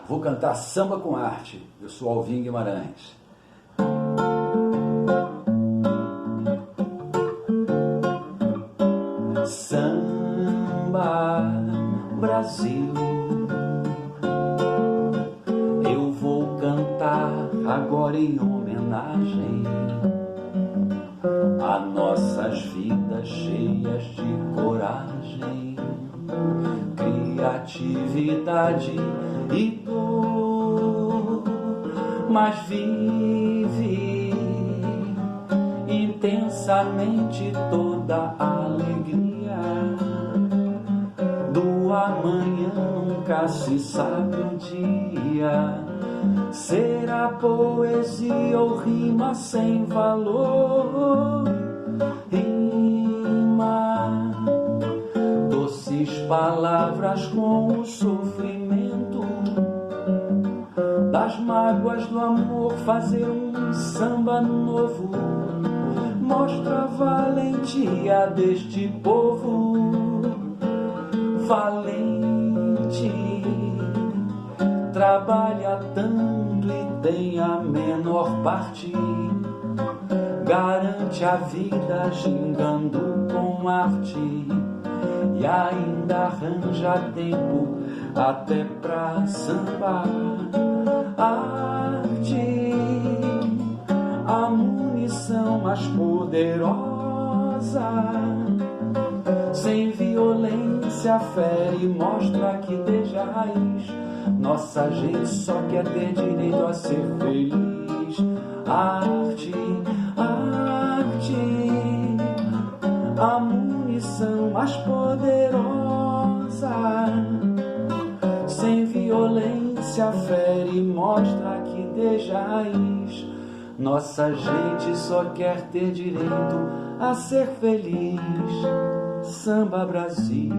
Vou cantar samba com arte. Eu sou Alvin Guimarães. Samba, Brasil, eu vou cantar agora em homenagem a nossas vidas cheias de coragem, criatividade e dor, mas vive intensamente toda a alegria do amanhã. Nunca se sabe um dia, será poesia ou rima sem valor. Rima, doces palavras com o sofrimento das mágoas do amor, fazer um samba novo mostra a valentia deste povo valente, trabalha tanto e tem a menor parte, garante a vida gingando com arte e ainda arranja tempo até pra sambar. Arte, a munição mais poderosa, sem violência fere, mostra que desde a raiz nossa gente só quer ter direito a ser feliz. Arte, arte, a munição mais poderosa, sem violência fere, mostra que desde a raiz nossa gente só quer ter direito a ser feliz. Samba, Brasil.